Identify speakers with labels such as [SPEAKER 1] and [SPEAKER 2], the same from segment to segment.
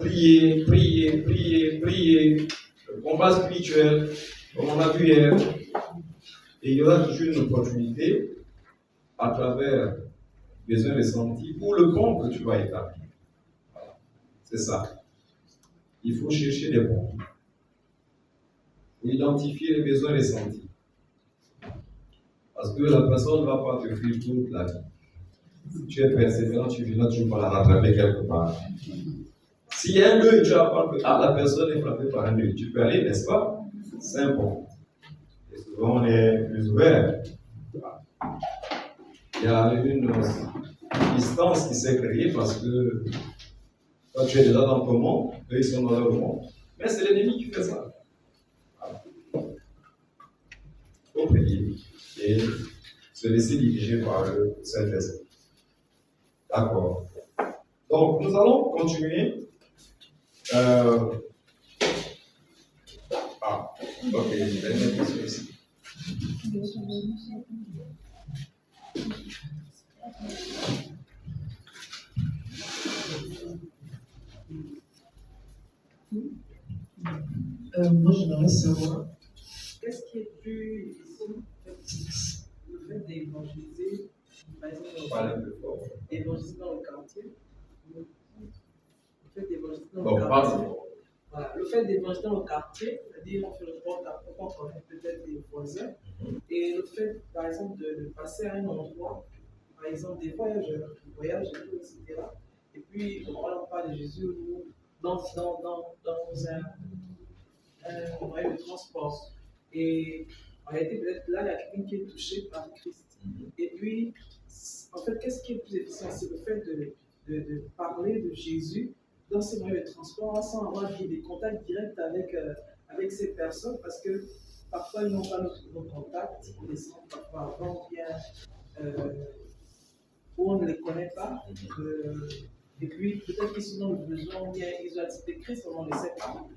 [SPEAKER 1] prier, prier, prier, prier. Le combat spirituel, comme on a vu hier. Et il y aura toujours une opportunité à travers les besoins ressentis pour le bon que tu vas établir. Voilà. C'est ça. Il faut chercher les bons. Il faut identifier les besoins ressentis. Parce que la personne ne va pas te fuir toute la vie. Si tu es persévérant, tu ne vas toujours pas la rattraper quelque part. S'il y a un nœud et tu apprends que la personne est frappée par un nœud, tu peux aller, n'est-ce pas? C'est important. Et souvent, on est plus ouvert. Il y a une distance qui s'est créée parce que toi, tu es déjà dans ton monde, eux, ils sont dans leur monde. Mais c'est l'ennemi qui fait ça. Il faut prier et se laisser diriger par le Saint-Esprit. D'accord. Donc, nous allons continuer. Ok, il y a une question ici.
[SPEAKER 2] Moi, j'aimerais savoir
[SPEAKER 3] qu'est-ce qui est plus difficile, le fait d'évangéliser, par exemple, évangéliser dans le quartier, le fait d'évangéliser dans le quartier. Voilà, le fait d'évangéliser dans le quartier, c'est-à-dire on fait le porte à porte, on connaît peut-être des voisins, et le fait, par exemple, de passer à un endroit, par exemple, des voyageurs qui voyagent et tout, etc. Et puis, on parle de Jésus dans un moyen de transport. Et en réalité, peut-être là, il y a quelqu'un qui est touché par Christ. Et puis, en fait, qu'est-ce qui est le plus efficient? C'est le fait de parler de Jésus dans ces moyens de transport sans avoir des contacts directs avec ces personnes, parce que parfois, ils n'ont pas nos contacts, ils descendent parfois avant, bien, où on ne les connaît pas. Et puis, peut-être qu'ils sont dans le besoin, ou bien ils ont accepté Christ, on ne le sait pas.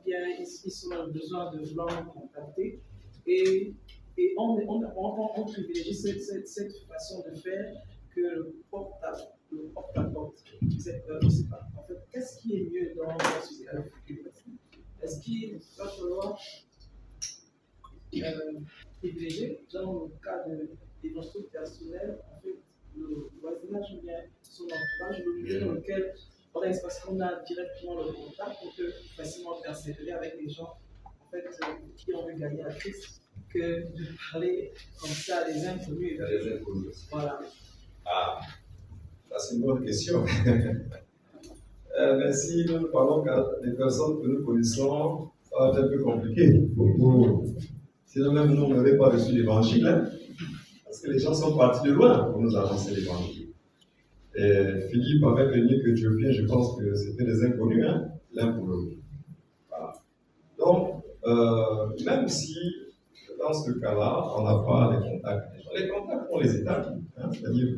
[SPEAKER 3] Bien, ils sont dans le besoin de vouloir nous contacter. Et on privilégie cette façon de faire que le porte-à-porte. On ne sait pas. En fait, qu'est-ce qui est mieux dans ce cas? Est-ce qu'il va falloir privilégier, dans le cas de l'évolution personnelle, en fait, le voisinage ou bien son entourage, le milieu dans lequel on a parce qu'on a directement le contact, on peut facilement persévérer avec les gens en fait, qui ont veut gagner à Christ, que de parler comme ça à des inconnus. Voilà.
[SPEAKER 1] Ah, ça c'est une bonne question. Mais si nous ne parlons qu'à des personnes que nous connaissons, ça va être un peu compliqué. Sinon, même nous, on n'avait pas reçu l'évangile, hein, parce que les gens sont partis de loin pour nous annoncer l'évangile. Et Philippe, avec le nid que Dieu vient, je pense que c'était des inconnus, hein, l'un pour l'autre. Voilà. Donc, même si, dans ce cas-là, on n'a pas les contacts, on les établit. Hein, c'est-à-dire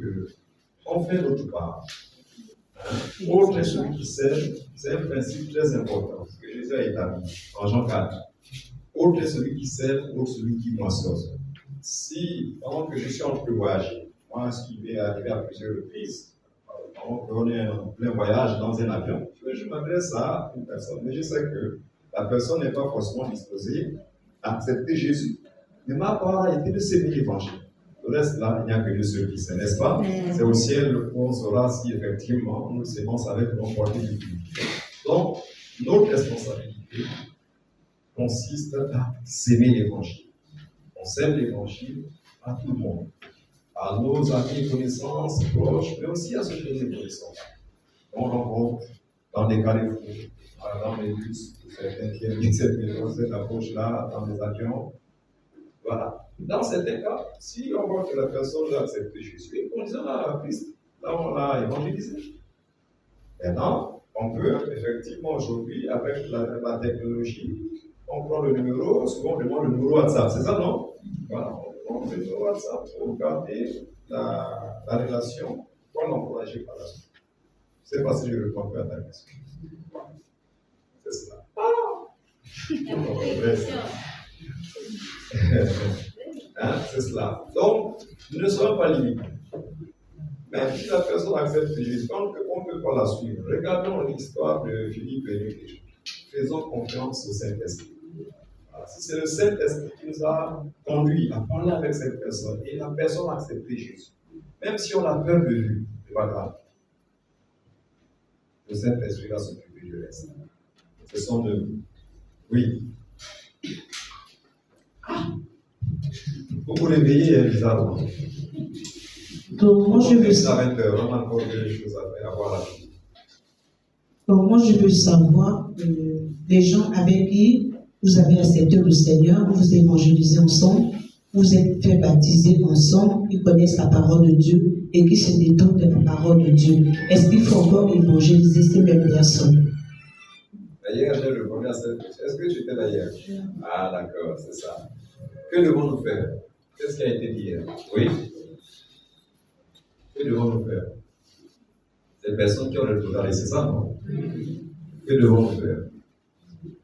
[SPEAKER 1] qu'on fait notre part. Autre est celui qui sème, c'est un principe très important, ce que Jésus a établi en Jean 4. Autre est celui qui sème, autre celui qui moissonne. Si, pendant que je suis en train de voyager, moi, ce qui m'est arrivé à plusieurs reprises, pendant qu'on est en plein voyage dans un avion, je m'adresse à une personne, mais je sais que la personne n'est pas forcément disposée à accepter Jésus. Mais ma part a été de s'aimer l'évangile. Le reste, là, il n'y a que Dieu seul qui sait, n'est-ce pas? C'est au ciel qu'on saura si effectivement nous s'aimons avec nos portées du public. Donc, notre responsabilité consiste à s'aimer l'évangile. On sème l'évangile à tout le monde, à nos amis, connaissances, proches, mais aussi à ceux que nous connaissons. On rencontre dans des carrefours, dans les bus, certains qui aiment cette approche-là, dans les avions. Voilà. Dans certains cas, si on voit que la personne a accepté Jésus, on dit à Christ, là on l'a évangélisé. Maintenant, on peut effectivement aujourd'hui, avec la technologie, on prend le numéro, souvent on demande le numéro WhatsApp, c'est ça, non? Voilà, on prend le numéro WhatsApp pour garder la relation, pour l'encourager par la suite. Je ne sais pas si je réponds à ta question. C'est cela. Hein, c'est cela. Donc, nous ne sommes pas limités. Même si la personne accepte Jésus, on ne peut pas la suivre. Regardons l'histoire de Philippe et Luc. Faisons confiance au Saint-Esprit. Voilà. Si c'est le Saint-Esprit qui nous a conduits à parler avec cette personne et la personne a accepté Jésus, même si on a peur de lui, ce n'est pas grave. Le Saint-Esprit va s'occuper du reste. Ce sont de nous. Oui. Vous vous réveillez bizarrement.
[SPEAKER 2] Donc, moi, je veux
[SPEAKER 1] savoir. On a encore des choses à voir là.
[SPEAKER 2] Donc, moi, je veux savoir, les gens avec qui vous avez accepté le Seigneur, vous vous évangélisez ensemble, vous êtes fait baptiser ensemble, ils connaissent la parole de Dieu et qui se détournent de la parole de Dieu. Est-ce qu'il faut encore évangéliser ces mêmes personnes?
[SPEAKER 1] D'ailleurs, j'ai répondu à cette question. Est-ce que tu étais d'ailleurs? Ah, d'accord, c'est ça. Que devons-nous faire? Qu'est-ce qui a été dit hier? Oui? Que devons-nous faire? Ces personnes qui ont le pouvoir, c'est ça, non? Que devons-nous faire?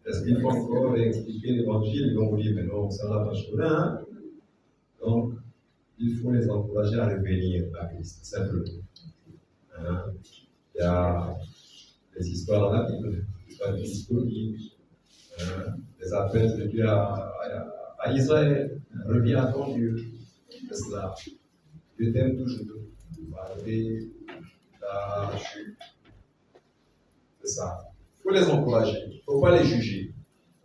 [SPEAKER 1] Est-ce qu'il faut encore expliquer l'évangile? Ils vont vous dire, mais non, ça n'a pas changé. Hein? Donc, il faut les encourager à revenir à Christ, simplement. Hein? Il y a des histoires dans la Bible, des histoires historiques, des appels de Dieu à Israël. Reviens à ton Dieu. C'est cela. Dieu t'aime toujours. Malgré la chute. C'est ça. Il faut les encourager. Il ne faut pas les juger.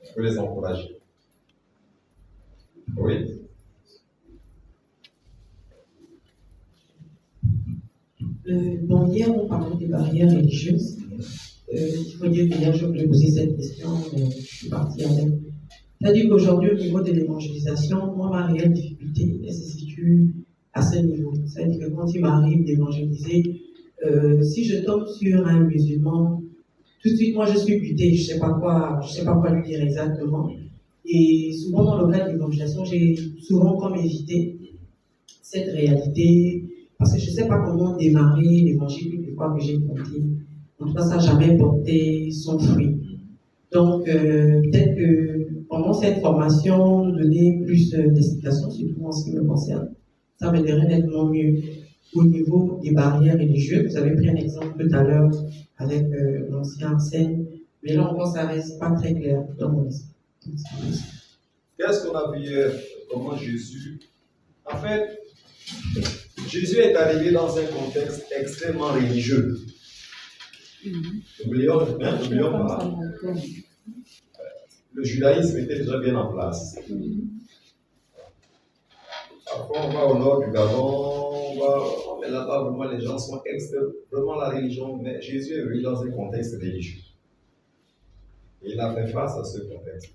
[SPEAKER 1] Il faut les encourager. Oui.
[SPEAKER 4] Bon, hier, on parlait des barrières religieuses. Il faut dire que hier, je voulais poser cette question, mais je suis partie avec. C'est-à-dire qu'aujourd'hui, au niveau de l'évangélisation, moi, ma réelle difficulté, elle se situe à ce niveau. C'est-à-dire que quand il m'arrive d'évangéliser, si je tombe sur un musulman, tout de suite, moi, je suis butée, je sais pas quoi lui dire exactement. Et souvent, dans le cadre de l'évangélisation, j'ai souvent comme évité cette réalité, parce que je ne sais pas comment démarrer l'évangile une fois que j'ai compris. En tout cas, ça n'a jamais porté son fruit. Donc, peut-être que pendant cette formation, nous donner plus d'explications, surtout en ce qui me concerne, ça m'aiderait nettement mieux. Au niveau des barrières religieuses, vous avez pris un exemple tout à l'heure avec l'ancien enseigne, mais là encore, ça ne reste pas très clair dans mon esprit.
[SPEAKER 1] Qu'est-ce qu'on a vu hier? Comment Jésus. En fait, Jésus est arrivé dans un contexte extrêmement religieux. N'oublions pas. Le judaïsme était déjà bien en place. Parfois, on va au nord du Gabon, mais là-bas, vraiment, les gens sont vraiment la religion. Mais Jésus est venu dans un contexte religieux. Et il a fait face à ce contexte.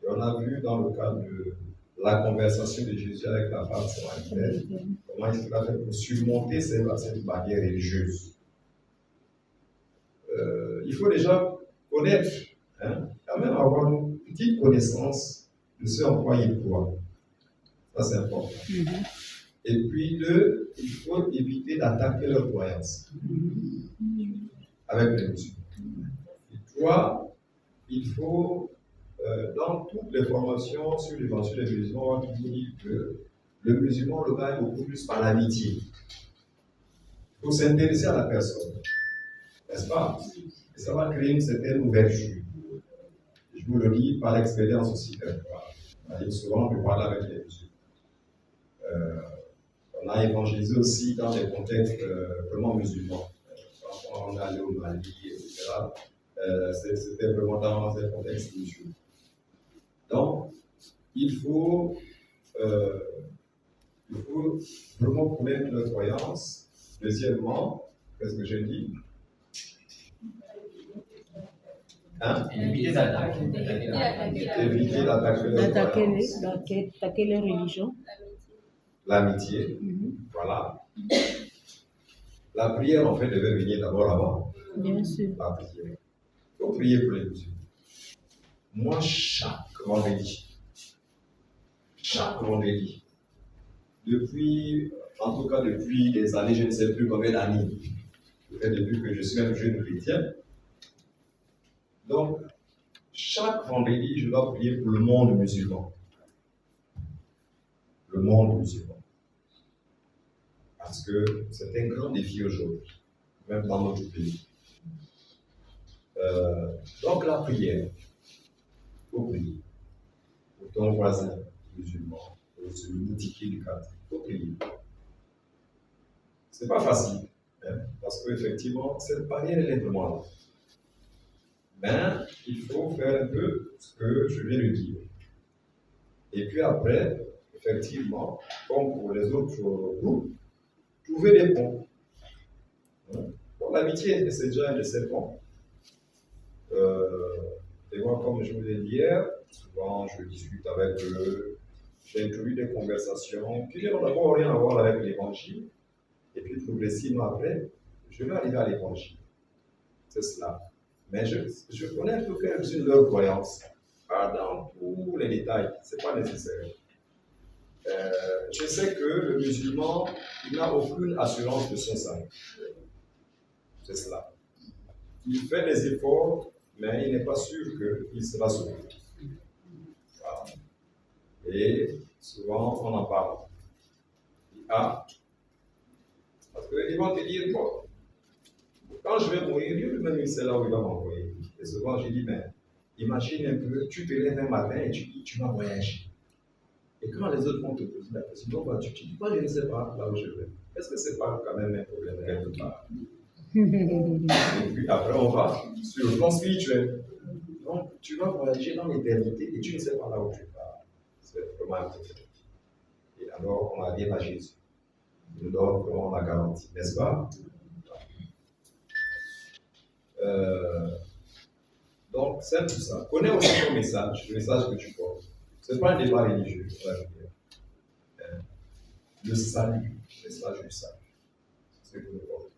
[SPEAKER 1] Et on a vu dans le cadre de la conversation de Jésus avec la femme samaritaine, comment il a fait pour surmonter cette barrière religieuse. Il faut déjà connaître, quand même avoir une petite connaissance de ce en quoi il croit. Ça, c'est important. Et puis, deux, il faut éviter d'attaquer leur croyance avec les musulmans. Et trois, il faut, dans toutes les formations sur l'évangile des musulmans, on va toujours dire que le musulman le gagne beaucoup plus par l'amitié. Il faut s'intéresser à la personne, n'est-ce pas? Et ça va créer une certaine ouverture. Je vous le dis par expérience aussi, souvent, je parle avec les musulmans. On a évangélisé aussi dans des contextes vraiment musulmans. Quand on est allé au Mali, etc., c'était vraiment dans un contexte musulman. Donc, il faut vraiment connaître notre croyance. Deuxièmement, qu'est-ce que j'ai dit?
[SPEAKER 5] Éviter d'attaquer.
[SPEAKER 1] Éviter
[SPEAKER 6] d'attaquer les religions.
[SPEAKER 1] L'amitié, voilà. La prière, en fait, devait venir d'abord avant.
[SPEAKER 6] Bien sûr.
[SPEAKER 1] La prière. Il faut prier pour les musulmans. Moi, chaque vendredi, en tout cas depuis des années, je ne sais plus combien d'années, depuis que je suis un jeune chrétien. Donc, chaque vendredi, je dois prier pour le monde musulman. Le monde musulman. parce que c'est un grand défi aujourd'hui, même dans notre pays. Donc la prière, il faut prier pour ton voisin musulman, pour celui boutiquier du quartier, il faut prier. C'est pas facile, hein, parce qu'effectivement, cette barrière, elle est vraiment là. Mais il faut faire un peu ce que je viens de dire. Et puis après, effectivement, comme pour les autres groupes, trouver des ponts. Pour l'amitié, c'est déjà un de ces ponts. Et moi, comme je vous l'ai dit hier, souvent je discute avec eux, j'introduis des conversations qui n'ont d'abord rien à voir avec l'évangile, et puis progressivement après, je vais arriver à l'évangile. C'est cela. Mais je connais un peu quelques-unes de leurs croyances, pas dans tous les détails, ce n'est pas nécessaire. Je sais que le musulman, il n'a aucune assurance de son salut. C'est cela. Il fait des efforts, mais il n'est pas sûr qu'il sera sauvé. Voilà. Et souvent, on en parle. Parce qu'ils vont te dire, bon, quand je vais mourir, Dieu lui-même, il sait là où il va m'envoyer. Et souvent, je dis, mais imagine un peu, tu te lèves un matin et tu dis, tu vas voyager. Et quand les autres vont te poser la question, donc, tu dis, moi, je ne sais pas là où je vais. Est-ce que ce n'est pas quand même un problème quelque part? Et puis après, on va sur le plan spirituel. Donc, tu vas voyager dans l'éternité et tu ne sais pas là où tu vas. C'est vraiment un problème. Et alors, on a dit à Jésus. Il nous donne vraiment la garantie, n'est-ce pas? Donc, c'est tout ça. Connais aussi ton message, le message que tu portes. Ce n'est pas un débat religieux, on va dire. Le salut, le message du salut. C'est ce que nous portons.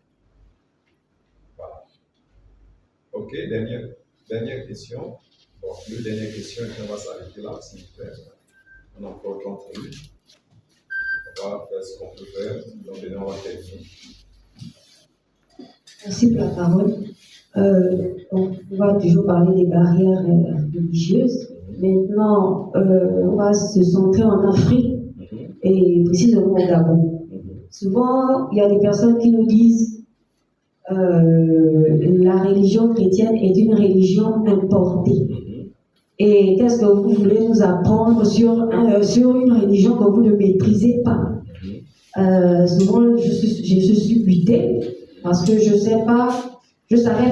[SPEAKER 1] Voilà. Ok, dernière question. Bon, deux dernières questions et puis on va s'arrêter là, s'il vous plaît. On a encore 30 minutes. On va faire ce qu'on peut faire. Donc, on va terminer.
[SPEAKER 6] Merci pour la parole. On va toujours parler des barrières religieuses. Maintenant, on va se centrer en Afrique et précisément au Gabon. Souvent, il y a des personnes qui nous disent la religion chrétienne est une religion importée. Et qu'est-ce que vous voulez nous apprendre sur une religion que vous ne maîtrisez pas? Souvent, je suis butée parce que je ne savais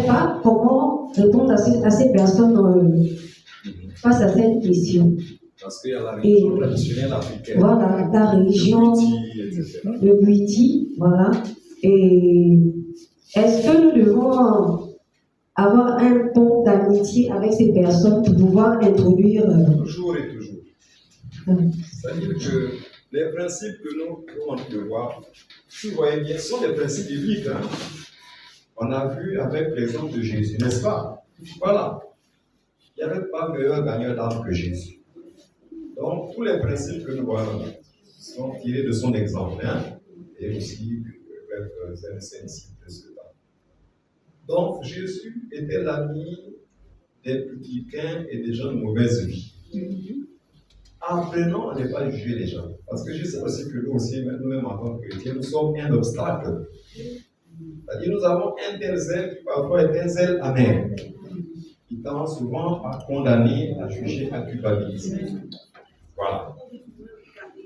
[SPEAKER 6] pas comment répondre à ces personnes face à cette question.
[SPEAKER 1] Parce qu'il y a la religion traditionnelle africaine.
[SPEAKER 6] Voilà, la religion, le Bwiti, voilà. Et est-ce que nous devons avoir un pont d'amitié avec ces personnes pour pouvoir introduire...
[SPEAKER 1] Toujours et toujours. C'est-à-dire que les principes que nous devons voir, si vous voyez bien, sont des principes bibliques. Hein? On a vu avec l'exemple de Jésus, n'est-ce pas? Voilà. Il n'y avait pas meilleur gagneur d'âme que Jésus. Donc, tous les principes que nous voyons sont tirés de son exemple. Hein? Et aussi quelques initiatives de ce temps. Donc, Jésus était l'ami des publicains et des gens de mauvaise vie. Apprenons à ne pas juger les gens. Parce que je sais aussi que nous aussi, nous-mêmes en tant que chrétiens, nous sommes un obstacle. C'est-à-dire nous avons un tel zèle qui parfois est un zèle amer. Qui tend souvent à condamner, à juger, à culpabiliser. Voilà.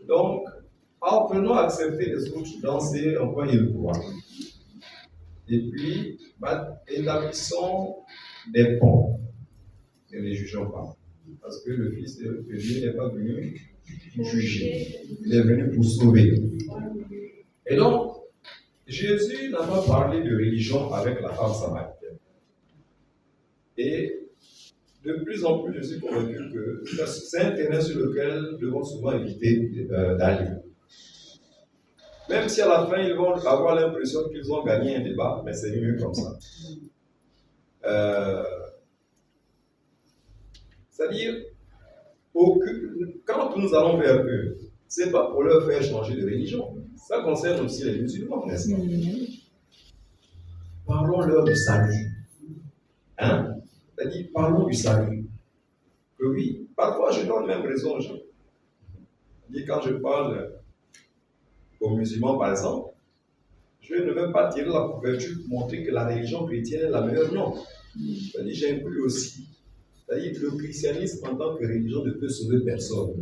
[SPEAKER 1] Donc, apprenons à accepter les autres dans ces emplois et le pouvoir. Et puis, établissons des ponts. Ne les jugeons pas. Parce que le Fils de Dieu n'est pas venu pour juger. Il est venu pour sauver. Et donc, Jésus n'a pas parlé de religion avec la femme samaritaine. Et de plus en plus, je suis convaincu que c'est un terrain sur lequel nous devons souvent éviter d'aller. Même si à la fin, ils vont avoir l'impression qu'ils ont gagné un débat, mais c'est mieux comme ça. C'est-à-dire, quand nous allons vers eux, ce n'est pas pour leur faire changer de religion. Ça concerne aussi les musulmans, n'est-ce pas? Parlons-leur du salut. Hein? C'est-à-dire, parlons du salut. Que oui, parfois je donne même raison aux gens. Quand je parle aux musulmans, par exemple, Je ne veux pas tirer la couverture pour montrer que la religion chrétienne est la meilleure, non. C'est-à-dire, j'inclus aussi. C'est-à-dire que le christianisme en tant que religion ne peut sauver personne.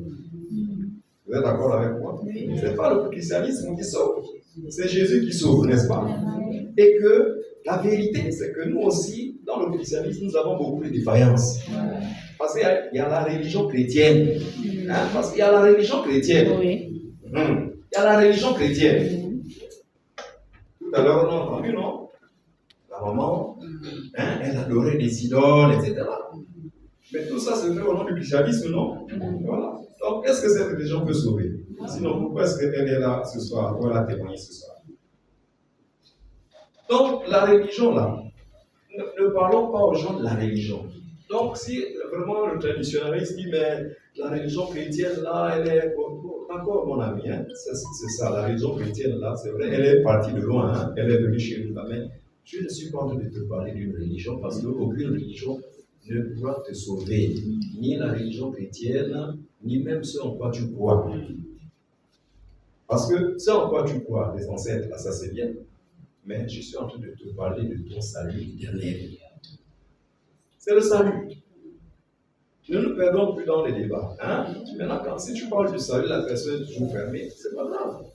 [SPEAKER 1] Vous êtes d'accord avec moi? Ce n'est pas le christianisme qui sauve, c'est Jésus qui sauve, n'est-ce pas? Et que la vérité, c'est que nous aussi, dans le christianisme, nous avons beaucoup de défaillances. Parce qu'il y a la religion chrétienne. Hein? Parce qu'il y a la religion chrétienne. Il y a la religion chrétienne. Tout à l'heure, on a entendu, non? La maman, hein, elle adorait des idoles, etc. Mais tout ça, c'est fait au nom du christianisme, non? Voilà. Donc, est-ce que cette religion peut sauver? Sinon, pourquoi est-ce qu'elle est là ce soir? Ou elle a témoigné ce soir? Donc, la religion, là, ne parlons pas aux gens de la religion. Donc, si vraiment le traditionnaliste dit, mais la religion chrétienne, là, elle est... D'accord, mon ami, hein, c'est ça, la religion chrétienne, là, c'est vrai, elle est partie de loin, hein, elle est venue chez nous, là, mais je ne suis pas en train de te parler d'une religion, parce qu'aucune religion ne pourra te sauver, ni la religion chrétienne, ni même ce en quoi tu crois. Parce que ce en quoi tu crois, les ancêtres, là, ça c'est bien, mais je suis en train de te parler de ton salut éternel. C'est le salut. Ne nous perdons plus dans les débats. Hein? Maintenant, si tu parles du salut, la personne est toujours fermée, c'est pas grave.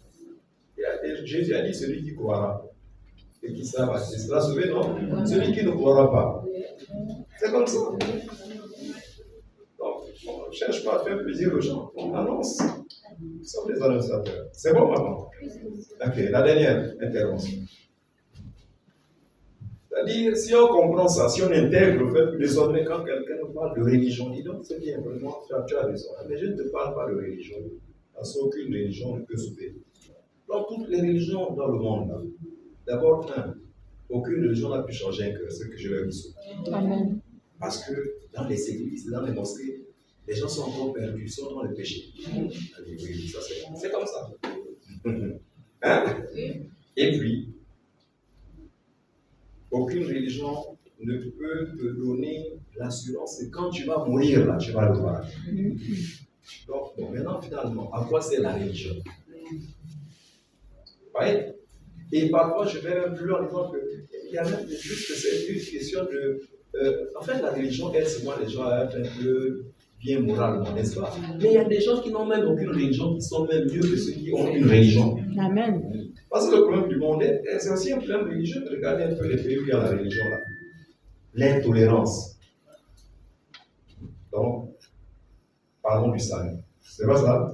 [SPEAKER 1] Jésus a dit celui qui croira et qui sera baptisé sera sauvé, non? Celui qui ne croira pas. C'est comme ça. Donc, on ne cherche pas à faire plaisir aux gens. On annonce. Nous sommes des annonciateurs. C'est bon, maman? Ok, la dernière intervention. C'est-à-dire, si on comprend ça, si on intègre le fait que désormais, quand quelqu'un nous parle de religion, dis donc, c'est bien, vraiment, tu as raison. Mais je ne te parle pas de religion, parce qu'aucune religion ne peut sauver. Donc, toutes les religions dans le monde, là, d'abord, aucune religion n'a pu changer un cœur, c'est ce que je leur dis souvent. Amen. Parce que dans les églises, dans les mosquées, les gens sont encore perdus, ils sont dans le péché. Oui, ça c'est comme ça. Hein? Et puis, aucune religion ne peut te donner l'assurance que quand tu vas mourir, là, tu vas le voir. Donc, bon, maintenant, finalement, à quoi c'est la religion? Ouais. Et parfois, je vais même plus loin en disant qu'il y a même juste que c'est une question de... en fait, la religion aide souvent les gens à être un peu bien moralement, n'est-ce pas? Mais il y a des gens qui n'ont même aucune religion, qui sont même mieux que ceux qui ont une religion. Amen. Parce que le problème du monde, c'est aussi un problème religieux. Regardez un peu les pays où il y a la religion là. L'intolérance. Donc, parlons du salut. C'est pas ça?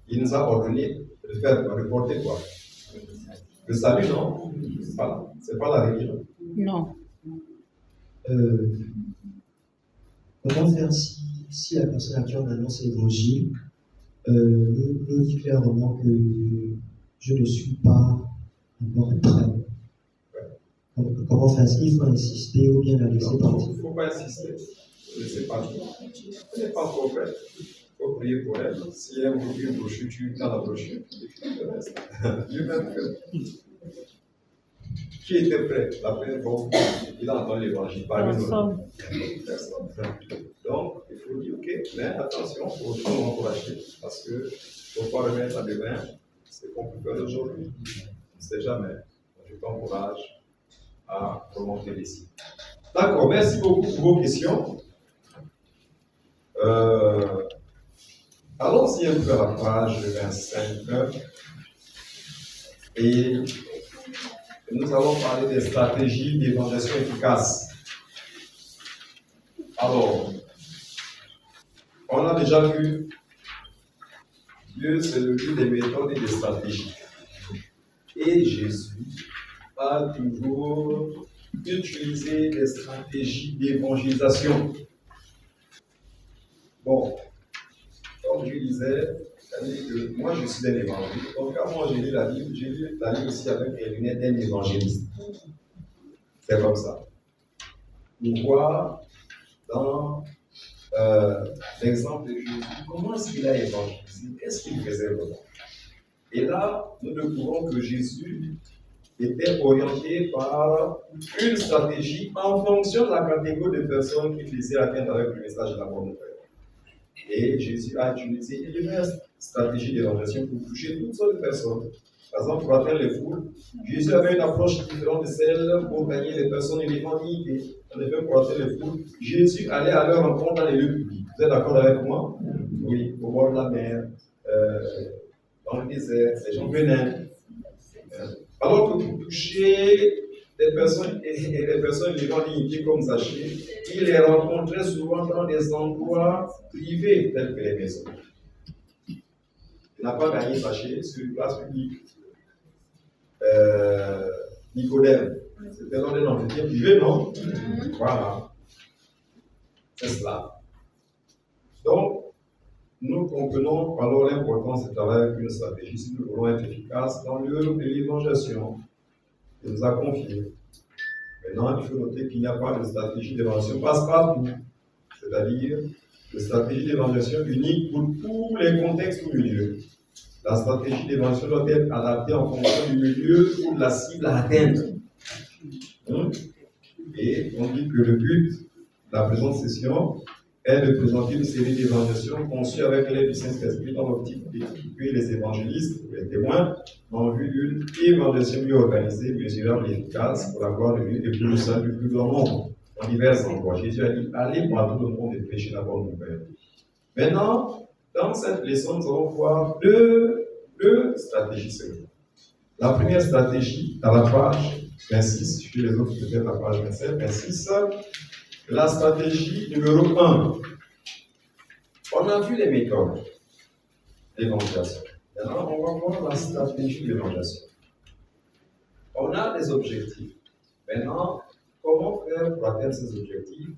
[SPEAKER 1] Il nous a ordonné de faire quoi? De porter quoi? Le salut, non? Voilà. C'est pas la religion.
[SPEAKER 7] Non.
[SPEAKER 8] Comment faire si la personne à qui on annonce l'évangile nous dit clairement que je ne suis pas encore prêt? Comment faire? Est-ce qu'il faut insister ou bien la laisser partir?
[SPEAKER 1] Il ne faut pas insister. Laissez partir. Elle n'est pas encore prête. Il faut prier pour elle. Si elle vous dit une brochure, tu dans la brochure. Lui-même fait. Qui était prêt? La première fois, il a entendu l'évangile. Personne. Donc, il faut dire, ok, mais attention, il faut toujours encourager. Parce qu'il ne faut pas remettre à demain ce qu'on peut faire aujourd'hui. On ne sait jamais. Je t'encourage à remonter les D'accord, merci beaucoup pour vos questions. Allons-y un peu à la page 25. Et nous allons parler des stratégies d'évangélisation efficaces. Alors, on a déjà vu, Dieu c'est le Dieu des méthodes et des stratégies. Et Jésus a toujours utilisé des stratégies d'évangélisation. Bon, comme je disais, c'est-à-dire que moi je suis un évangéliste. Donc quand moi j'ai lu la Bible aussi avec les lunettes d'un évangéliste. C'est comme ça. On voit dans l'exemple de Jésus, comment est-ce qu'il a évangélisé? Qu'est-ce qu'il faisait vraiment? Et là, nous découvrons que Jésus était orienté par une stratégie en fonction de la catégorie de personnes qu'il désire atteindre avec le message de la bonne nouvelle. Et Jésus a utilisé diverses stratégies d'évangélisation pour toucher toutes sortes de personnes. Par exemple, pour atteindre les foules, Jésus avait une approche différente de celle pour gagner les personnes éléments dignité. En effet, pour atteindre les foules, Jésus allait à leur rencontre dans les lieux publics. Vous êtes d'accord avec moi? Oui, au bord de la mer, dans le désert, ces gens venaient. Alors que pour toucher des personnes et des personnes éléments dignité comme Zachée, il les rencontrait souvent dans des endroits privés tels que les maisons. Il n'a pas gagné Zachée sur une place publique. Nicodème, c'était dans des entretiens privés, non? Voilà. C'est cela. Donc, nous comprenons alors l'importance de travailler avec une stratégie si nous voulons être efficaces dans l'œuvre de l'évangélisation qu'il nous a confiée. Maintenant, il faut noter qu'il n'y a pas de stratégie d'évangélisation passe-partout, c'est-à-dire de stratégie d'évangélisation unique pour tous les contextes ou milieux. La stratégie d'évangélisation doit être adaptée en fonction du milieu ou de la cible à atteindre. Et on dit que le but de la présente session est de présenter une série d'évangélisations conçues avec l'aide du Saint-Esprit dans l'optique d'équiper les évangélistes, les témoins, en vue d'une évangélisation mieux organisée, mesurable et efficace pour la gloire de Dieu et pour le salut du plus grand nombre, en divers endroits. Jésus a dit, allez pour tout le monde et prêcher la bonne nouvelle. Maintenant, dans cette leçon, nous allons voir deux stratégies seulement. La première stratégie, à la page 26, chez les autres peut-être à la page 27, 26, la stratégie numéro 1. On a vu les méthodes d'évangélisation. Maintenant, on va voir la stratégie d'évangélisation. On a des objectifs. Maintenant, comment faire pour atteindre ces objectifs?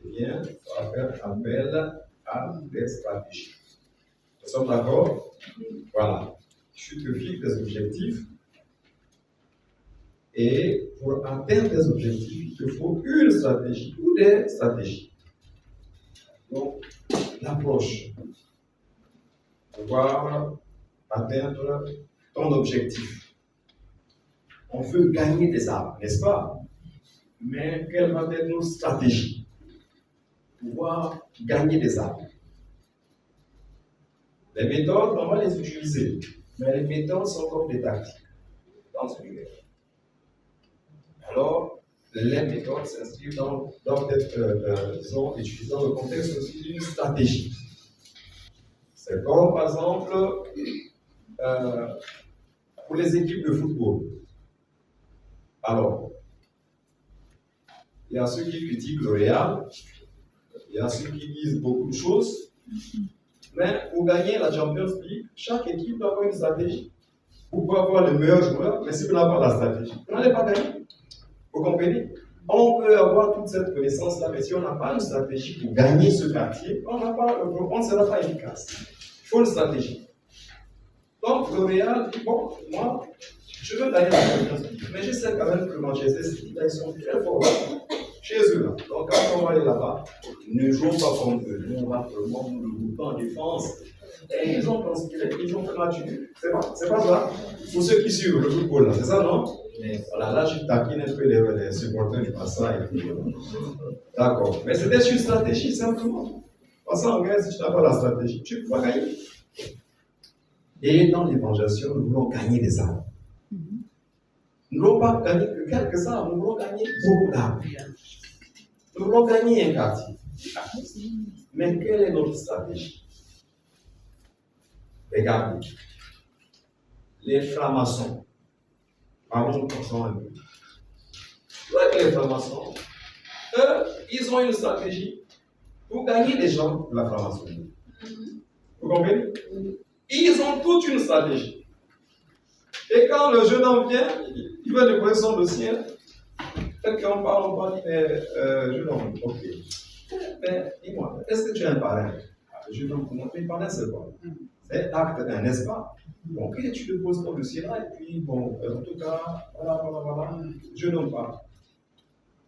[SPEAKER 1] Eh bien, on va faire appel à des stratégies. Nous sommes d'accord? Voilà. Je te fixe des objectifs. Et pour atteindre des objectifs, il te faut une stratégie ou des stratégies. Donc, l'approche. Pouvoir atteindre ton objectif. On veut gagner des âmes, n'est-ce pas? Mais quelle va être notre stratégie? Pouvoir gagner des âmes. Les méthodes, on va les utiliser. Mais les méthodes sont comme des tactiques dans ce univers. Alors, les méthodes s'inscrivent doivent être, disons, utilisées dans le contexte aussi d'une stratégie. C'est comme, par exemple, pour les équipes de football. Alors, il y a ceux qui critiquent le Real, il y a ceux qui disent beaucoup de choses, mais pour gagner la Champions League, chaque équipe doit avoir une stratégie. Vous pouvez avoir le meilleur joueur, mais si vous n'avez pas la stratégie, vous n'allez pas gagner. Vous comprenez? On peut avoir toute cette connaissance-là, mais si on n'a pas une stratégie pour gagner ce quartier, on ne sera pas efficace. Il faut une stratégie. Donc, le Real dit, bon, moi, je veux gagner la Champions League, mais je sais quand même que Manchester City, ils sont très forts chez eux. Là. Donc, quand on va aller là-bas, ne jouons pas comme eux. Nous, on va vraiment nous regrouper en défense. Et ils ont considéré, ils ont fait match nul. C'est pas ça? Pour ceux qui suivent le football, là, c'est ça, non? Voilà, là, je taquine un peu les supporters du Barça. D'accord. Mais c'était une stratégie, simplement. Parce qu'en guerre, si tu n'as pas la stratégie, tu ne peux pas gagner. Et dans l'évangélisation, nous voulons gagner des âmes. Nous ne voulons pas gagner que quelques âmes, nous voulons gagner beaucoup d'âmes. Nous voulons gagner un quartier. Mais quelle est notre stratégie? Regardez. Les francs-maçons. Parlons comme ça un peu. Vous voyez que les francs-maçons, eux, ils ont une stratégie pour gagner des gens de la franc-maçonnerie. Vous comprenez? Ils ont toute une stratégie. Et quand le jeune homme vient, il veut déposer son dossier. Peut-être qu'on parle, dit, mais jeune homme, ok. Mais dis-moi, est-ce que tu es un parrain? Le jeune homme commence, mais parrain, c'est quoi? C'est acte 1, n'est-ce pas? Donc, tu déposes ton dossier là, et puis, bon, en tout cas, voilà, je n'aime pas.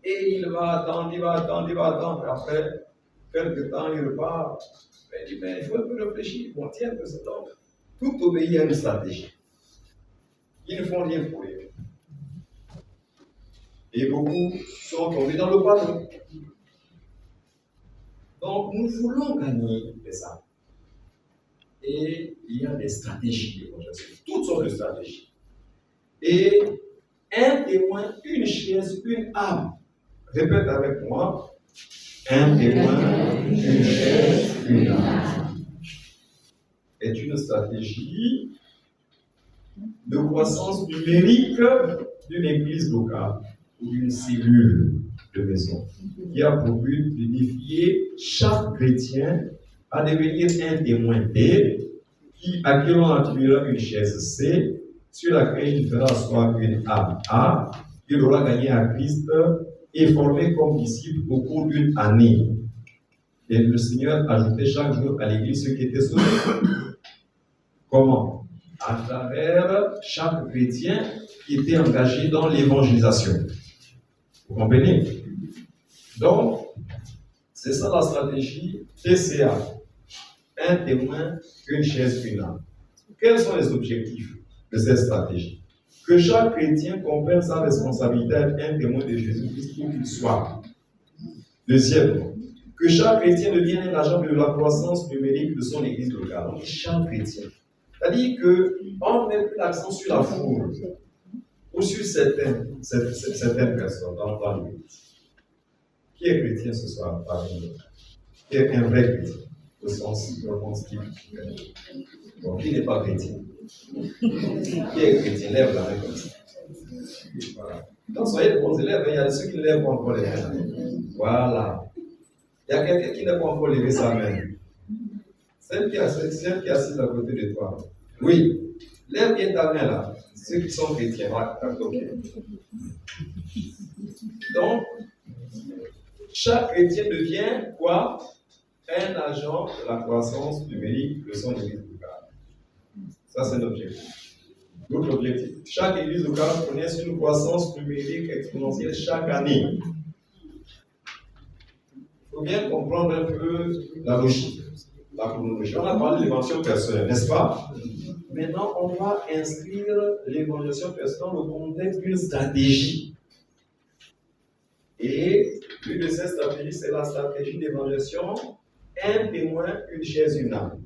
[SPEAKER 1] Et il va attendre, après, quelques temps, il repart. Il dit, mais il faut un peu réfléchir. Bon, tiens, que c'est donc. Tout obéit à une stratégie. Ils ne font rien pour rien. Et beaucoup sont tombés dans le panneau. Donc, nous voulons gagner les âmes. et il y a des stratégies d'évangélisation, toutes sortes de stratégies. Et un témoin, une chaise, une âme. Répète avec moi. Un témoin, une chaise, une âme. Est une stratégie de croissance numérique d'une église locale ou d'une cellule de maison qui a pour but de défier chaque chrétien à devenir un témoin D à qui l'on attribuera une chaise C sur laquelle il fera asseoir une âme A qu'il aura gagné à Christ et formé comme disciple au cours d'une année. Et le Seigneur ajoutait chaque jour à l'église ceux qui étaient sauvés. Comment? À travers chaque chrétien qui était engagé dans l'évangélisation. Vous comprenez? Donc, c'est ça la stratégie TCA. Un témoin, une chaise, une âme. Quels sont les objectifs de cette stratégie? Que chaque chrétien comprenne sa responsabilité d'être un témoin de Jésus-Christ où qu'il soit. Deuxièmement, que chaque chrétien devienne un agent de la croissance numérique de son église locale. Donc, chaque chrétien. C'est-à-dire qu'on ne met plus l'accent sur la foule ou sur certaines personnes dans l'église. Qui est chrétien ce soir parmi nous? Qui est un vrai chrétien au sens typique? Donc, qui n'est pas chrétien? Qui est chrétien? Lève la main comme ça. Voilà. Donc, soyez de bons élèves, il y a ceux qui ne lèvent pas encore les mains. Voilà. Il y a quelqu'un qui n'a pas encore levé sa main. Celle qui est assise à côté de toi. Oui. Lève bien ta main là. Ceux qui sont chrétiens. Ok. Donc, chaque chrétien devient quoi? Un agent de la croissance numérique de son église locale. Ça, c'est l'objectif. L'autre objectif. Chaque église locale connaît une croissance numérique exponentielle chaque année. Il faut bien comprendre un peu la logique, la chronologie. On a parlé de l'évangélisation personnelle, n'est-ce pas? Maintenant, on va inscrire l'évangélisation personnelle dans le contexte d'une stratégie. Et l'une de ces stratégies, c'est la stratégie d'évangélisation, un témoin, une chaise, une âme.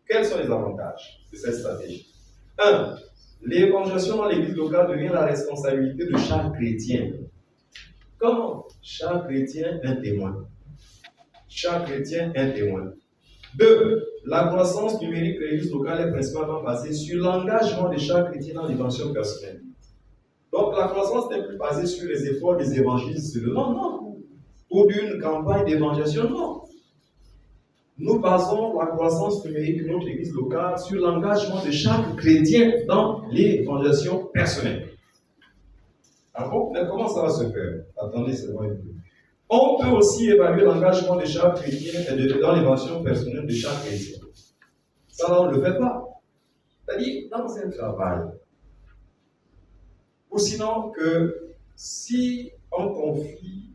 [SPEAKER 1] Quels sont les avantages de cette stratégie? 1. L'évangélisation dans l'église locale devient la responsabilité de chaque chrétien. Comment? Chaque chrétien, un témoin. Chaque chrétien, un témoin. 2. La croissance numérique de l'église locale est principalement basée sur l'engagement de chaque chrétien dans l'évangélisation personnelle. Donc la croissance n'est plus basée sur les efforts des évangélistes. Non. Ou d'une campagne d'évangélisation, non. Nous basons la croissance numérique de notre église locale sur l'engagement de chaque chrétien dans l'évangélisation personnelle. Ah bon? Mais comment ça va se faire? Attendez, c'est bon. On peut aussi évaluer l'engagement de chaque chrétien dans l'évangélisation personnelle de chaque chrétien. Ça, là, on ne le fait pas. C'est-à-dire, dans un travail, ou sinon que si on confie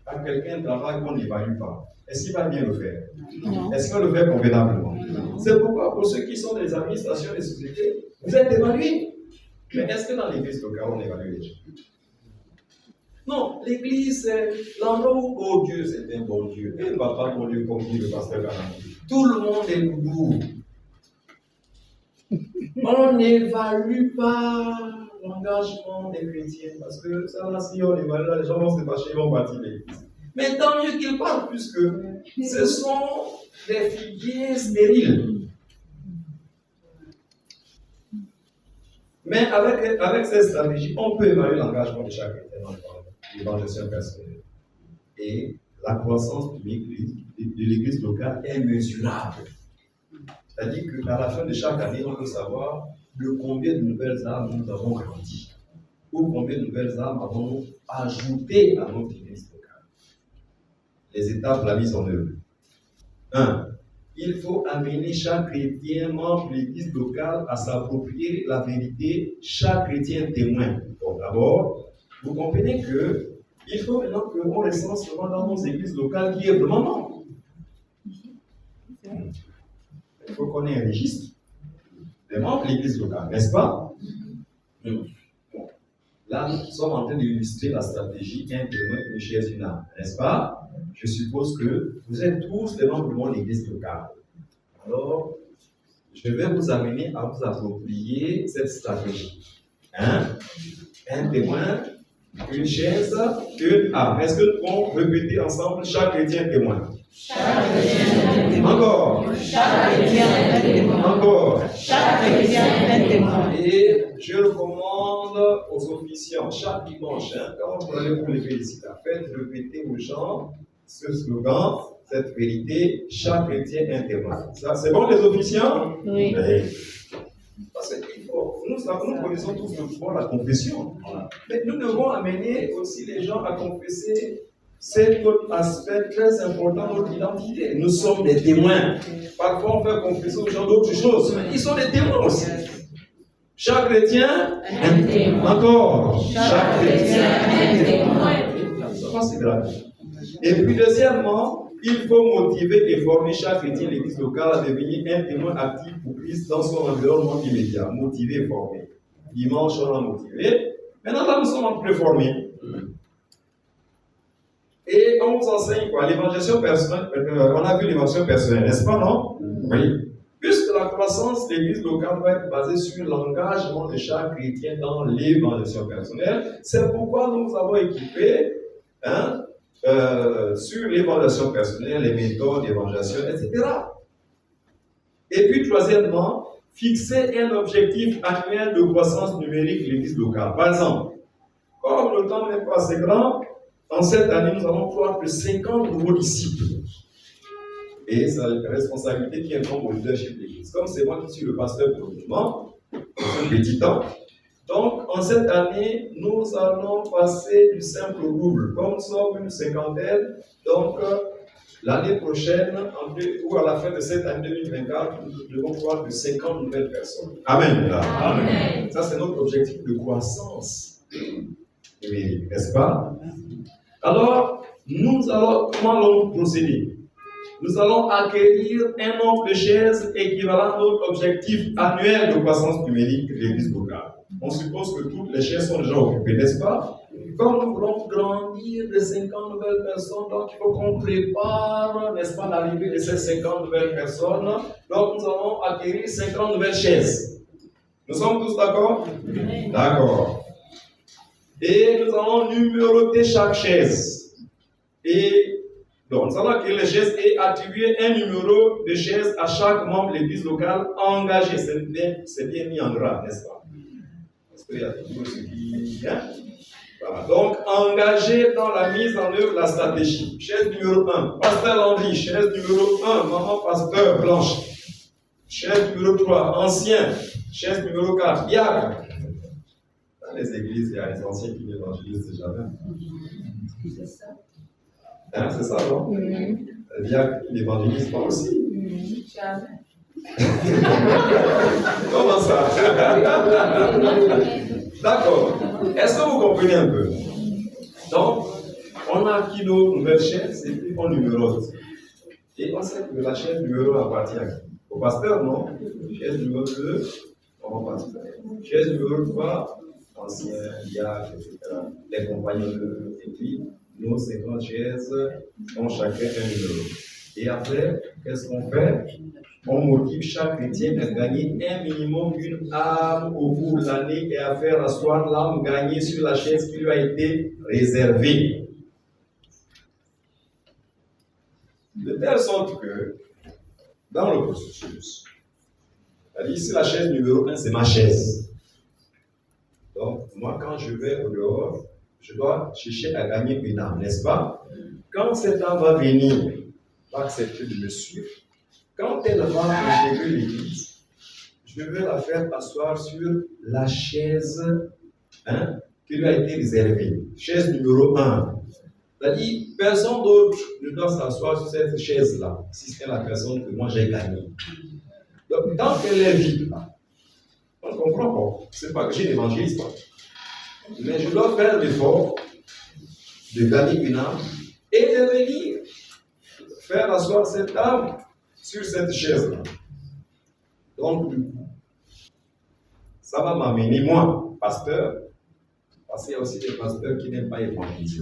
[SPEAKER 1] à quelqu'un un travail qu'on n'évalue pas, est-ce qu'il va bien le faire? Non. Est-ce qu'il va le faire convenablement? Non. C'est pourquoi, pour ceux qui sont dans les administrations des sociétés, vous êtes évalués. Mais est-ce que dans l'église locale, on évalue les gens? Non, l'église, c'est l'endroit où, oh Dieu, c'est un bon Dieu. Il ne va pas bon Dieu comme dit le pasteur Garamou. Tout le monde est doux. On n'évalue pas l'engagement des chrétiens. Parce que ça, là, si on évalue, là, les gens vont se fâcher, ils vont partir de l'église. Mais tant mieux qu'ils parlent, puisque ce sont des figuiers stériles. Mais avec cette stratégie, on peut évaluer l'engagement de chaque chrétien dans l'évangélisation personnelle. Et la croissance de l'église locale est mesurable. C'est-à-dire qu'à la fin de chaque année, on peut savoir de combien de nouvelles âmes nous avons grandi, ou combien de nouvelles âmes avons-nous ajouté à notre église locale. Les étapes de la mise en œuvre. 1. Il faut amener chaque chrétien membre de l'église locale à s'approprier la vérité, chaque chrétien témoin. Donc d'abord, vous comprenez qu'il faut maintenant qu'on recense seulement dans nos églises locales qui est vraiment membre. Il faut qu'on ait un registre des membres de l'église locale, n'est-ce pas? Là, nous sommes en train d'illustrer la stratégie un témoin, une chaise, une âme, n'est-ce pas? Je suppose que vous êtes tous les membres de mon église locale. Alors, je vais vous amener à vous approprier cette stratégie. Hein? Un témoin, une chaise, une arme. Est-ce que nous pouvons répéter ensemble chaque chrétien témoin?
[SPEAKER 7] Chaque chrétien témoin.
[SPEAKER 1] Encore.
[SPEAKER 7] Chaque chrétien témoin.
[SPEAKER 1] Encore.
[SPEAKER 7] Chaque chrétien témoin.
[SPEAKER 1] Et je recommande aux officiants chaque dimanche, hein, quand vous allez pour les féliciter, faites répéter aux gens ce slogan, cette vérité, chaque chrétien est un témoin. Ça, c'est bon les officiants?
[SPEAKER 7] Oui.
[SPEAKER 1] Mais, parce que nous connaissons tous le pouvoir de la confession. Mais nous devons amener aussi les gens à confesser cet autre aspect très important de notre identité. Nous sommes des témoins. Parfois, on fait confesser aux gens d'autres choses, mais ils sont des témoins aussi. Chaque chrétien,
[SPEAKER 7] Un témoin.
[SPEAKER 1] encore.
[SPEAKER 7] Chaque chrétien est un témoin.
[SPEAKER 1] Ça, c'est grave. Et puis, deuxièmement, il faut motiver et former chaque chrétien de l'église locale à devenir un témoin actif pour Christ dans son environnement immédiat. Motiver et former. Dimanche, on a motivé. Maintenant, là, nous sommes en train de former. Et on vous enseigne quoi? L'évangélisation personnelle. On a vu l'évangélisation personnelle, n'est-ce pas, non? Oui. Puisque la croissance de l'église locale va être basée sur l'engagement de chaque chrétien dans l'évangélisation personnelle, c'est pourquoi nous nous avons équipé sur l'évangélisation personnelle, les méthodes d'évangélisation, etc. Et puis, troisièmement, fixer un objectif annuel de croissance numérique de l'église locale. Par exemple, comme le temps n'est pas assez grand, en cette année, nous allons croire que 50 nouveaux disciples. Et c'est la responsabilité qui incombe au leadership de l'église. Comme c'est moi qui suis le pasteur pour le moment, dans un petit temps. Donc, en cette année, nous allons passer du simple au double. Comme nous sommes une cinquantaine, donc l'année prochaine, ou à la fin de cette année 2024, nous devons croire que 50 nouvelles personnes. Amen. Amen. Ça, c'est notre objectif de croissance numérique, n'est-ce pas? Alors, comment allons-nous procéder? Nous allons acquérir un nombre de chaises équivalent à notre objectif annuel de croissance numérique de l'église locale. On suppose que toutes les chaises sont déjà occupées, n'est-ce pas? Comme nous voulons grandir de 50 nouvelles personnes, donc il faut qu'on prépare, n'est-ce pas, l'arrivée de ces 50 nouvelles personnes. Donc nous allons acquérir 50 nouvelles chaises. Nous sommes tous d'accord? Oui. D'accord. Et nous allons numéroter chaque chaise. Et donc, nous allons acquérir les chaises et attribuer un numéro de chaise à chaque membre de l'église locale engagé. C'est bien mis en gras, n'est-ce pas? Parce qu'il y a toujours ce qui vient. Voilà. Donc, engagé dans la mise en œuvre de la stratégie. Chaise numéro 1, Pasteur Landry. Chaise numéro 1, Maman Pasteur Blanche. Chaise numéro 3, Ancien. Chaise numéro 4, Diacre. Dans les églises, il y a les anciens qui évangélisent déjà.
[SPEAKER 7] C'est ça.
[SPEAKER 1] Hein, c'est ça, non? Il y a l'évangéliste pas aussi.
[SPEAKER 7] Jamais.
[SPEAKER 1] Comment ça? D'accord. Est-ce que vous comprenez un peu? Donc, on a acquis nos nouvelles chaises et puis on numérote. Et on sait que la chaise numéro appartient à qui? Au pasteur, non? Chaise numéro 2, au pasteur. Chaise numéro 3, ancien, diacre, etc. Les compagnons de et nos 50 chaises ont chacun un numéro. Et après, qu'est-ce qu'on fait? On motive chaque chrétien à gagner un minimum d'une âme au cours de l'année et à faire asseoir l'âme gagnée sur la chaise qui lui a été réservée. De telle sorte que, dans le processus, c'est-à-dire si la chaise numéro 1, c'est ma chaise. Donc, moi, quand je vais au dehors, je dois chercher à gagner une âme, n'est-ce pas? Quand cette âme va venir, va accepter de me suivre, quand elle va intégrer l'église, je vais la faire asseoir sur la chaise qui lui a été réservée. Chaise numéro 1. C'est-à-dire, personne d'autre ne doit s'asseoir sur cette chaise-là, si c'est la personne que moi j'ai gagnée. Donc, tant qu'elle est vide, on ne comprend pas. Ce n'est pas que j'ai l'évangéliste. Mais je dois faire l'effort de gagner une âme et de venir faire asseoir cette âme sur cette chaise-là. Donc, du coup, ça va m'amener, moi, pasteur, parce qu'il y a aussi des pasteurs qui n'aiment pas évangéliser.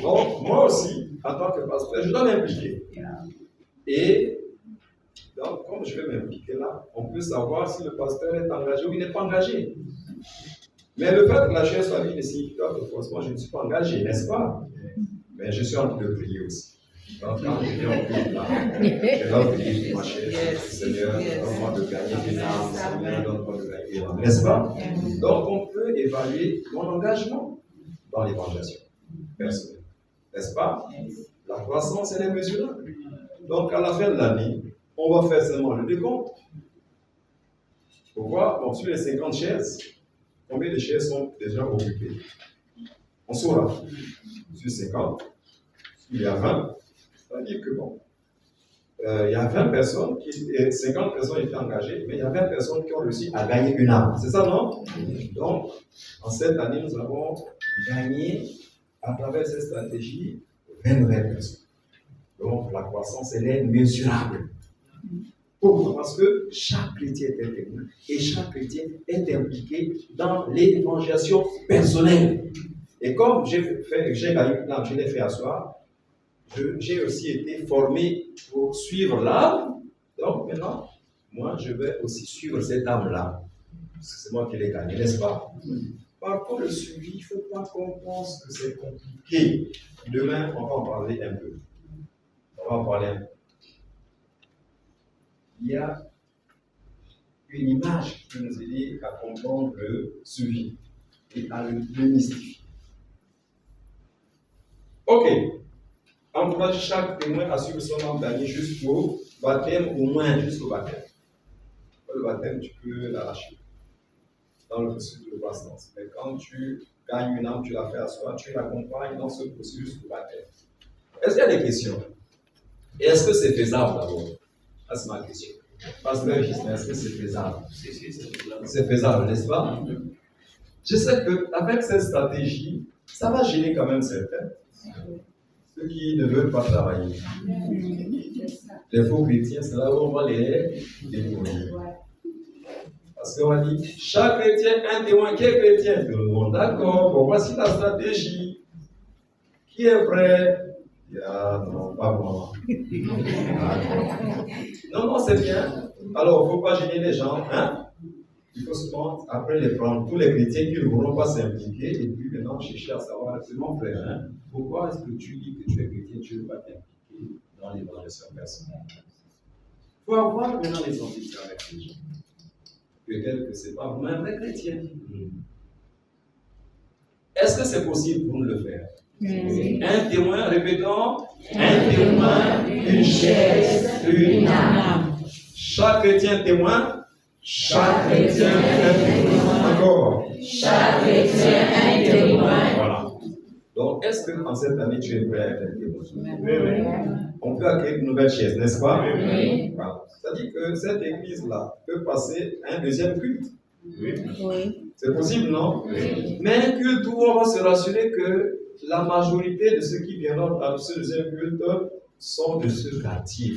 [SPEAKER 1] Donc, moi aussi, en tant que pasteur, je dois m'impliquer. Et Donc, comme je vais m'impliquer là, on peut savoir si le pasteur est engagé ou il n'est pas engagé. Mais le fait que la chair soit vide ne signifie pas que forcément je ne suis pas engagé, n'est-ce pas? Mais je suis en train de prier aussi. Donc, quand je viens au culte là, je dois prier pour ma chair. Seigneur, donne-moi de gagner une âme, Seigneur, donne-moi de gagner une âme, n'est-ce pas? Donc, on peut évaluer mon engagement dans l'évangélisation personnelle, n'est-ce pas? La croissance, elle est mesurable. Donc, à la fin de l'année, on va faire seulement le décompte pour voir, bon, sur les 50 chaises, combien de chaises sont déjà occupées. On saura. Sur 50, il y a 20, c'est-à-dire que bon, il y a 20 personnes, 50 personnes étaient engagées, mais il y a 20 personnes qui ont réussi à gagner une âme. C'est ça, non? Donc, en cette année, nous avons gagné, à travers cette stratégie, 20 personnes. Donc, la croissance, elle est mesurable. Pourquoi? Parce que chaque chrétien est un témoin et chaque chrétien est impliqué dans l'évangélisation personnelle. Et comme j'ai gagné une âme, je l'ai fait asseoir, j'ai aussi été formé pour suivre l'âme. Donc maintenant, moi, je vais aussi suivre cette âme-là. Parce que c'est moi qui l'ai gagné, n'est-ce pas? Par contre, le suivi, il ne faut pas qu'on pense que c'est compliqué. Demain, on va en parler un peu. On va en parler un peu. Il y a une image qui peut nous aider à comprendre le suivi et à le démystifier. Ok. Encourage chaque témoin à suivre son âme gagné jusqu'au baptême, au moins jusqu'au baptême. Le baptême, tu peux l'arracher dans le processus de croissance. Mais quand tu gagnes une âme, tu la fais asseoir, tu l'accompagnes dans ce processus jusqu'au baptême. Est-ce qu'il y a des questions? Et est-ce que c'est faisable d'abord? Ça, c'est ma question. Pasteur Gisèle, est-ce que c'est faisable? C'est faisable, n'est-ce pas? Je sais qu'avec cette stratégie, ça va gêner quand même certains. Ceux qui ne veulent pas travailler. Les faux chrétiens, c'est là où on va les découvrir. Parce qu'on va dire, chaque chrétien est un témoin. Qui est chrétien? Tout le monde. D'accord, bon, voici la stratégie. Qui est vrai? Ah non, pas moi. Non, non, c'est bien. Alors, il ne faut pas gêner les gens. Hein? Il faut seulement, après les prendre, tous les chrétiens qui ne voudront pas s'impliquer, et puis maintenant chercher à savoir, c'est mon frère, hein? Pourquoi est-ce que tu dis que tu es chrétien, tu ne veux pas t'impliquer dans l'évangélisation personnelle? Il faut avoir maintenant les ambitions avec les gens. Peut-être que ce n'est pas vraiment un vrai chrétien. Est-ce que c'est possible pour nous le faire? Un témoin, répétons, un témoin, une chaise, une âme. Chaque chrétien témoin, chaque chrétien un témoin. Encore.
[SPEAKER 7] Chaque chrétien un témoin.
[SPEAKER 1] Voilà. Donc, est-ce que en cette année tu es prêt à être un témoin? Oui. On peut acquérir une nouvelle chaise, n'est-ce pas?
[SPEAKER 7] Oui.
[SPEAKER 1] Voilà. C'est-à-dire que cette église-là peut passer à un deuxième culte.
[SPEAKER 7] Oui.
[SPEAKER 1] C'est possible, non?
[SPEAKER 7] Oui.
[SPEAKER 1] Mais un culte où on va se rassurer que la majorité de ceux qui viendront à ce deuxième culte sont de ce quartier.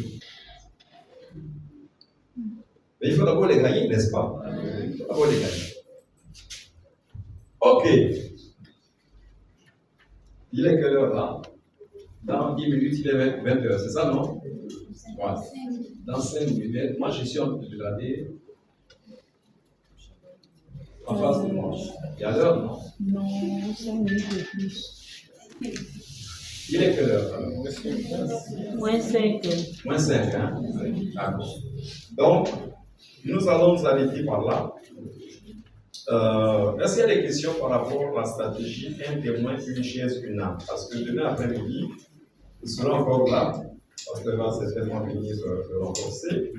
[SPEAKER 1] Mais il faut d'abord les gagner, n'est-ce pas? Il faut d'abord les gagner. Ok. Il est quelle heure là? Dans 10 minutes, il est 20 heures, c'est ça, non? Voilà. Dans 5 minutes, moi je suis en train de regarder en face de moi. Il y a l'heure, non?
[SPEAKER 7] Non, 5 minutes de plus.
[SPEAKER 1] Il est quelle heure?
[SPEAKER 7] Moins 5.
[SPEAKER 1] Moins 5, hein? D'accord. Donc, nous allons nous arrêter par là. Est-ce qu'il y a des questions par rapport à la stratégie un témoin, une chaise, une âme? Parce que demain après-midi, nous serons encore là, parce que là, c'est certainement venir le renforcer,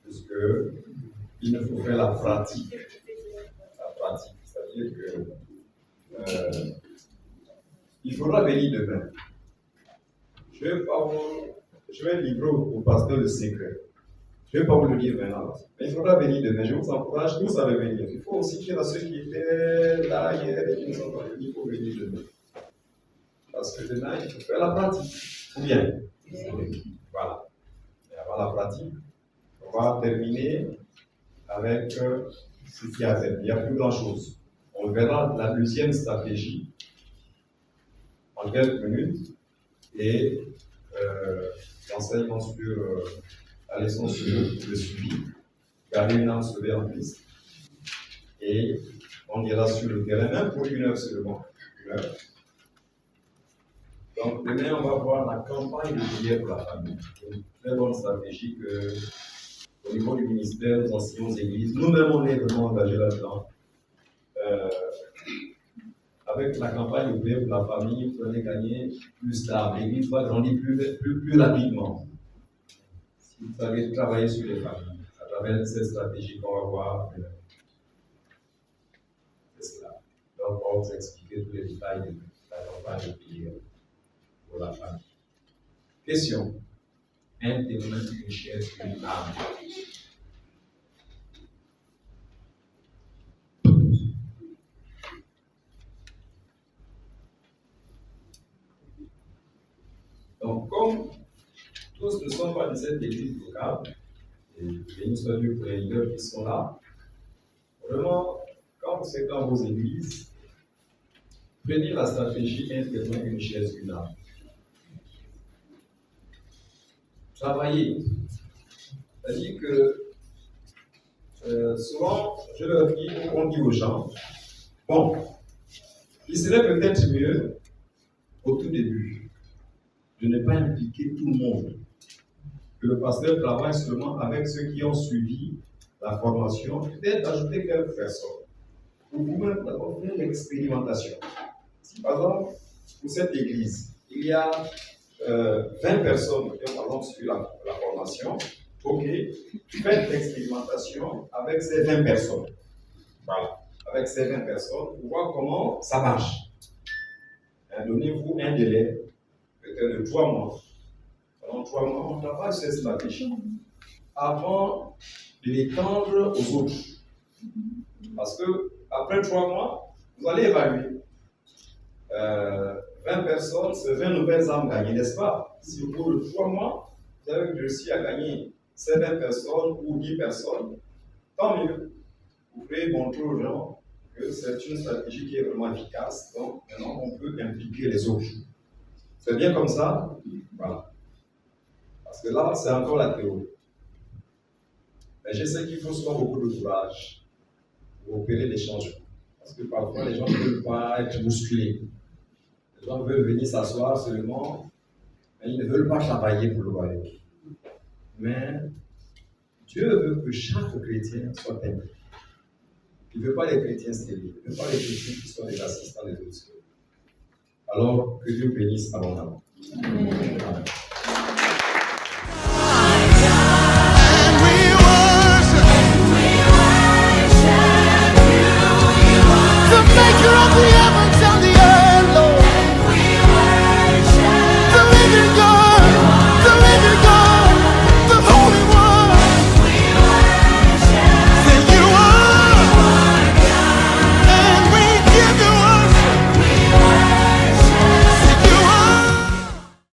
[SPEAKER 1] puisqu'il nous faut faire la pratique. La pratique, c'est-à-dire que il faudra venir demain. Je vais livrer au pasteur le secret. Je ne vais pas vous le dire maintenant, mais il faudra venir demain. Je vous encourage tous à venir. Il faut aussi dire à ceux qui étaient là hier et qui nous ont venus, il faut venir demain. Parce que demain, il faut faire la pratique. Ou bien? Voilà. Et avant la pratique, on va terminer avec ce qu'il y a à faire. Il n'y a plus grand-chose. On verra la deuxième stratégie en quelques minutes et l'enseignement sur la leçon sur le suivi, garder une âme sauvée en Christ. Et on ira sur le terrain, même pour 1 heure seulement. 1 heure. Donc, demain, on va voir la campagne de prière pour la famille. Une très bonne stratégie que, au niveau du ministère, nous enseignons aux églises. Nous-mêmes, on est vraiment engagés là-dedans. Avec la campagne de prière pour la famille, vous allez gagner plus d'âmes. L'église va grandir plus rapidement. Si vous allez travailler sur les familles, à travers cette stratégie qu'on va voir, c'est cela. Donc, on va vous expliquer tous les détails de la campagne de prière pour la famille. Question. Un témoin, une chaise, une âme. Donc, comme tous ne sont pas de cette église locale, et béni soit Dieu pour les leaders qui sont là, vraiment, quand c'est dans vos églises, prenez la stratégie un témoin, une chaise, une âme. Travaillez. C'est-à-dire que souvent, je leur dis, on dit aux gens, bon, il serait peut-être mieux au tout début de ne pas impliquer tout le monde, que le pasteur travaille seulement avec ceux qui ont suivi la formation, peut-être ajouter quelques personnes. Pour vous-même d'abord faire l'expérimentation. Si par exemple, pour cette église, il y a 20 personnes qui ont par exemple suivi la formation, ok, faites l'expérimentation avec ces 20 personnes. Voilà, avec ces 20 personnes, pour voir comment ça marche. Donnez-vous un délai, peut-être de 3 mois. Pendant 3 mois, on travaille sur cette stratégie avant de l'étendre aux autres. Parce que après 3 mois, vous allez évaluer. 20 personnes, c'est 20 nouvelles âmes gagnées, n'est-ce pas? Si au cours de 3 mois, vous avez réussi à gagner ces 20 personnes ou 10 personnes, tant mieux. Vous pouvez montrer aux gens que c'est une stratégie qui est vraiment efficace. Donc maintenant, on peut impliquer les autres. C'est bien comme ça? Voilà. Parce que là, c'est encore la théorie. Mais je sais qu'il faut souvent beaucoup de courage pour opérer des changements. Parce que parfois, les gens ne veulent pas être bousculés. Les gens veulent venir s'asseoir seulement, mais ils ne veulent pas travailler pour le royaume. Mais Dieu veut que chaque chrétien soit impliqué. Il ne veut pas les chrétiens stériles. Il ne veut pas les chrétiens qui sont des assistants des autres. Alors, que Dieu bénisse abondamment. Amen.